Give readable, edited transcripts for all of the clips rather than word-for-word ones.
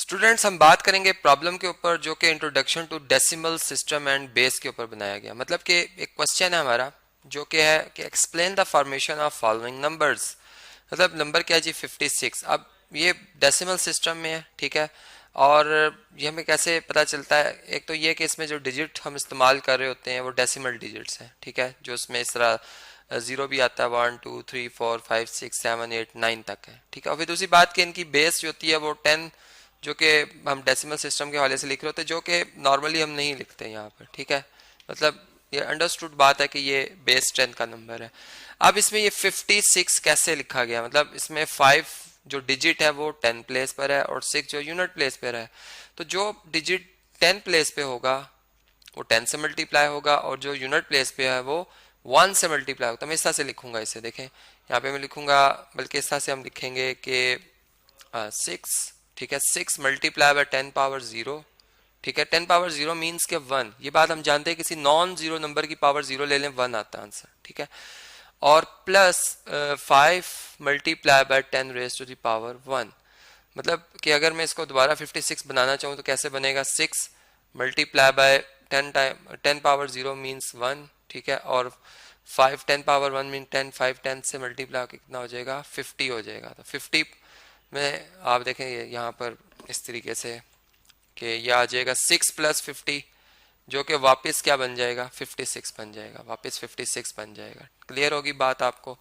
Students हम बात करेंगे प्रॉब्लम के ऊपर जो कि introduction to decimal system and base के ऊपर बनाया गया। मतलब कि एक क्वेश्चन है हमारा जो कि है कि explain the formation of following numbers. मतलब नंबर क्या है जी 56। अब ये डेसिमल सिस्टम में है, ठीक है। और ये हमें कैसे पता चलता है? एक तो ये कि इसमें जो डिजिट हम इस्तेमाल कर रहे होते हैं वो डेसिमल डिजिट्स हैं, ठीक है। जो इसमें इस तरह जीरो भी आता है, 1 2 3 4 5 6 7 8 9 तक है, ठीक है। और फिर दूसरी बात कि इनकी बेस जो होती है वो 10, जो कि हम डेसिमल सिस्टम के हवाले से लिख रहे होते हैं, जो कि नॉर्मली हम नहीं लिखते यहाँ पर, ठीक है। मतलब ये अंडरस्टूड बात है कि ये बेस 10 का नंबर है। अब इसमें ये 56 कैसे लिखा गया? मतलब इसमें 5 जो डिजिट है वो 10 प्लेस पर है और 6 जो यूनिट प्लेस पर है। तो जो डिजिट 10 प्लेस पे होगा वो 10 से मल्टीप्लाई होगा और जो यूनिट प्लेस पे है वो 1 से मल्टीप्लाई होगा। तो मैं इस तरह से लिखूंगा इसे, देखें यहाँ पे मैं लिखूंगा, बल्कि इस तरह से हम लिखेंगे कि 6, ठीक है। 6 मल्टीप्लाई बाय 10 पावर 0, ठीक है। 10 पावर 0 मीन्स के 1। ये बात हम जानते हैं किसी नॉन जीरो नंबर की पावर 0 ले लें 1 आता है आंसर, ठीक है। और plus 5 multiply by 10 raise to the power 1। मतलब कि अगर मैं इसको दोबारा 56 बनाना चाहूँ तो कैसे बनेगा? 6 multiply by 10 time 10 power 0 means 1, ठीक है। और 5 10 पावर 1 मीन 10, 5 10 से मल्टीप्लाई कितना हो जाएगा? 50 हो जाएगा। तो 50 में आप देखें यहाँ पर इस तरीके से कि यह आ जाएगा 6 प्लस 50, जो कि वापस क्या बन जाएगा? 56 बन जाएगा, वापस 56 बन जाएगा। क्लियर होगी बात आपको?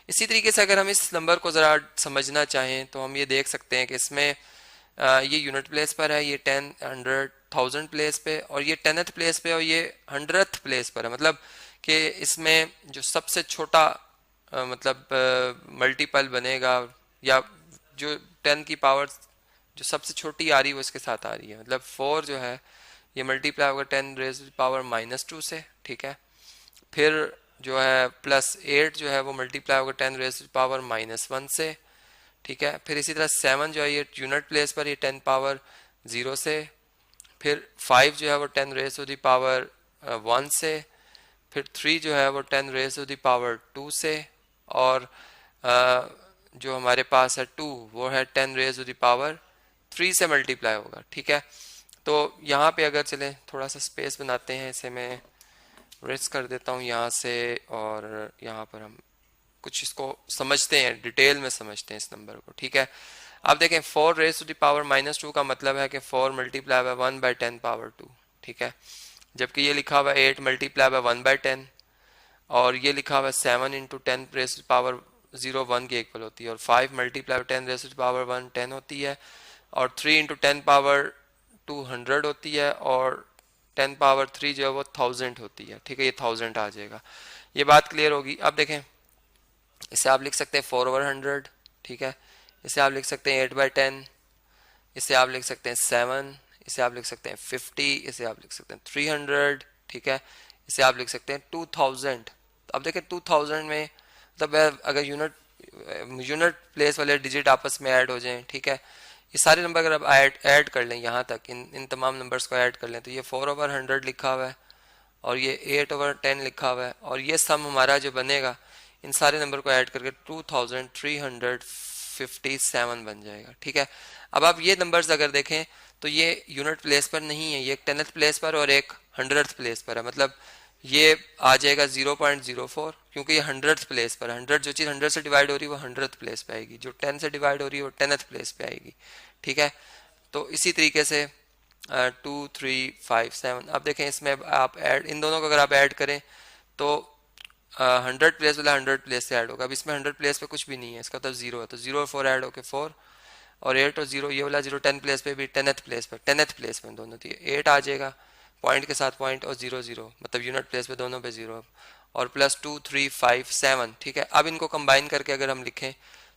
इसी तरीके से अगर हम इस नंबर को ज़रा समझना चाहें तो हम ये देख सकते हैं कि इसमें ये यूनिट प्लेस पर है, ये 10 100 1000 प्लेस पे, और ये 10th प्लेस पे और ये 100th प्लेस पर है। मतलब कि इसमें जो सबसे छोटा मतलब मल्टीपल बनेगा, या जो 10 की पावर जो सबसे छोटी आ रही है वो इसके साथ आ रही है। मतलब 4 जो है ये मल्टीप्लाई होगा 10 रेज पावर -2 से, ठीक है। फिर जो है प्लस 8 जो है वो मल्टीप्लाई होगा 10 रेज पावर -1 से, ठीक है। फिर इसी तरह 7 जो है ये यूनिट प्लेस पर ये 10 पावर 0 से। फिर 5 जो है वो 10 रेज टू द पावर 1 से। फिर 3 जो है वो 10 रेज टू द पावर 2 से। और जो हमारे पास है 2 वो है 10 रेज टू द पावर 3 से मल्टीप्लाई होगा, ठीक है। तो यहाँ पे अगर चलें थोड़ा सा स्पेस बनाते हैं, इसे मैं रेस कर देता हूँ यहाँ से, और यहाँ पर हम कुछ इसको समझते हैं, डिटेल में समझते हैं इस नंबर को, ठीक है। अब देखें 4 रेज टू द पावर -2 का मतलब है कि 4 मल्टीप्लाई बाय 1 बाय 10 पावर 2, ठीक है। जबकि ये लिखा हुआ 8 मल्टीप्लाई बाय 1 बाय 10, और ये लिखा हुआ 7 इंटू 10 रेज टू पावर 0 1 के इक्वल होती है, और 5 मल्टीप्लाई 10 रेज टू पावर 1 10 होती है, और 3 इंटू 10 पावर 200 होती है, और 10 पावर 3 जो है वो 1000 होती है, ठीक है। ये 1000 आ जाएगा। ये बात क्लियर होगी। अब देखें इसे आप लिख सकते हैं 4/100, ठीक है। इसे आप लिख सकते हैं 8/10, इसे आप लिख सकते हैं 7, इसे आप लिख सकते हैं 50, इसे आप लिख सकते हैं 300, ठीक है। इसे आप लिख सकते हैं 2000। अब देखें 2000 में मतलब अगर यूनिट प्लेस वाले डिजिट आपस में ऐड हो जाएं, ठीक है। ये सारे नंबर अगर आप ऐड कर लें, यहाँ तक इन तमाम नंबर्स को ऐड कर लें, तो ये 4/100 लिखा हुआ है और ये 8/10 लिखा हुआ है, और ये सम हमारा जो बनेगा इन सारे नंबर को ऐड करके 2357 बन जाएगा, ठीक है। अब आप ये नंबर्स अगर देखें तो ये यूनिट प्लेस पर नहीं है, ये एक 10th प्लेस पर और एक 100th प्लेस पर है। मतलब ये आ जाएगा 0.04, क्योंकि ये 100th प्लेस पर है। 100 जो चीज़ 100 से डिवाइड हो रही है वो 100th प्लेस पे आएगी, जो 10 से डिवाइड हो रही है वो 10th प्लेस पे आएगी, ठीक है। तो इसी तरीके से 2 3 5 7। अब देखें इसमें आप ऐड इन दोनों को अगर आप ऐड करें तो 100 प्लेस वाला 100 प्लेस से ऐड होगा। अब इसमें 100 प्लेस पे कुछ भी नहीं है, इसका तो 0 है, तो 0 और 4 ऐड होके 4, और 8 और 0 ये वाला 0 10 प्लेस पे भी 10th प्लेस पे, 10th प्लेस में दोनों थी, 8 आ जाएगा पॉइंट के साथ पॉइंट, और 0 0 मतलब यूनिट प्लेस पे दोनों पे 0, और प्लस 2 3 5 7, ठीक है। अब इनको कंबाइन करके अगर हम लिखें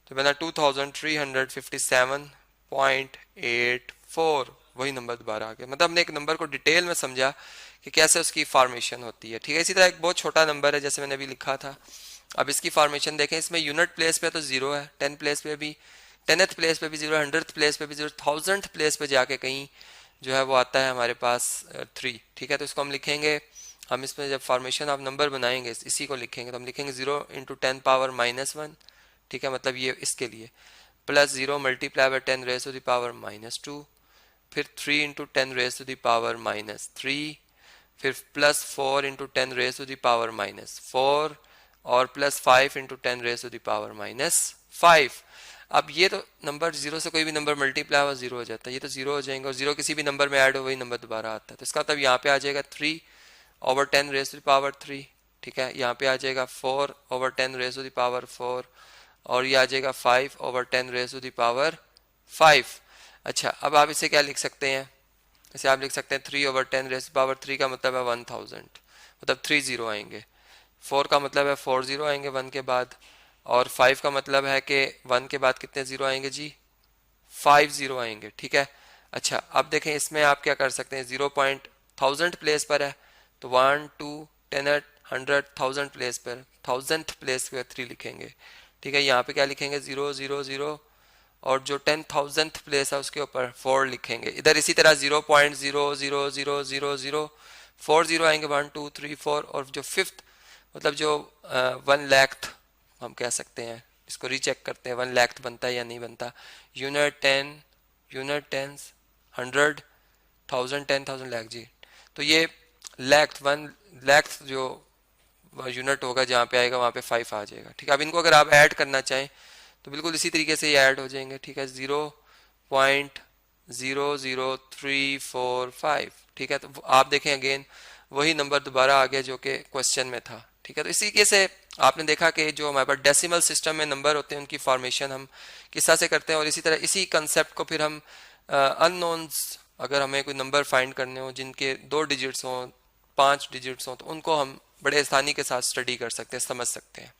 तो बना 2357.84, वही नंबर दोबारा आ गया। मतलब हमने एक नंबर को डिटेल में समझा कि कैसे उसकी फॉर्मेशन होती है, ठीक है। इसी तरह एक बहुत छोटा नंबर है जैसे मैंने अभी लिखा था, अब इसकी फॉर्मेशन देखें। इसमें यूनिट प्लेस पे तो 0 है, 10 प्लेस पे भी, 10th प्लेस पे भी 0, 100th प्लेस पे भी 0, 1000th प्लेस पे जाके कहीं जो है वो आता है हमारे पास 3, ठीक है। तो इसको हम लिखेंगे, हम इसमें जब फॉर्मेशन ऑफ नंबर बनाएंगे इसी को लिखेंगे तो हम लिखेंगे 0 इंटू 10 पावर -1, ठीक है। मतलब ये इसके लिए plus 0 multiply by 10 raise to the power -2, फिर 3 into 10 raise to the power minus 3, फिर plus 4 into 10 raise to the power minus 4, और plus 5 into 10 raise to the power minus 5। अब ये तो नंबर जीरो से कोई भी नंबर मल्टीप्लाई हुआ जीरो हो जाता है, ये तो जीरो हो जाएंगे, और जीरो किसी भी नंबर में ऐड हो वही नंबर दोबारा आता है। तो इसका मतलब यहाँ पे आ जाएगा 3 over 10 raise to the power 3, ठीक है। यहाँ पे आ जाएगा 4 over 10 raise to the power 4, और ये आ जाएगा 5 over 10 raise to the power 5। अच्छा, अब आप इसे क्या लिख सकते हैं, इसे आप लिख सकते हैं 3 ओवर 10 रेज टू पावर 3 का मतलब है 1000, मतलब 3 जीरो आएंगे। 4 का मतलब है 4 जीरो आएंगे 1 के बाद, और 5 का मतलब है कि 1 के बाद कितने जीरो आएंगे जी, 5 जीरो आएंगे, ठीक है। अच्छा, अब देखें इसमें आप क्या कर सकते हैं, 0.1000 प्लेस पर है तो 1 2 10 100 1000 प्लेस पर, 1000th प्लेस पर 3 लिखेंगे, ठीक है। यहाँ पे क्या लिखेंगे 0 0 0, और जो 10,000th प्लेस है उसके ऊपर 4 लिखेंगे। इधर इसी तरह 0.00000 4 जीरो आएंगे 1 2 3 4, और जो फिफ्थ मतलब जो 1 लाख हम कह सकते हैं, इसको रीचेक करते हैं 1 लाख बनता है या नहीं बनता। यूनिट 10 यूनिट टेंस 100 1000 10,000 लाख जी, तो ये लाख 1 लाख जो यूनिट होगा जहाँ पे आएगा वहाँ पे 5 आ जाएगा, ठीक है। अब इनको अगर आप ऐड करना चाहें तो बिल्कुल इसी तरीके से ये ऐड हो जाएंगे, ठीक है। 0.00345, ठीक है। तो आप देखें अगेन वही नंबर दोबारा आ गया जो कि क्वेश्चन में था, ठीक है। तो इसी के से आपने देखा कि जो हमारे पास डेसिमल सिस्टम में नंबर होते हैं उनकी फॉर्मेशन हम किस तरह से करते हैं, और इसी तरह इसी कंसेप्ट को फिर हम अननोन्स, अगर हमें कोई नंबर फाइंड करने हो जिनके 2 डिजिट्स हों 5 डिजिट्स हों तो उनको हम बड़े आसानी के साथ स्टडी कर सकते हैं, समझ सकते हैं।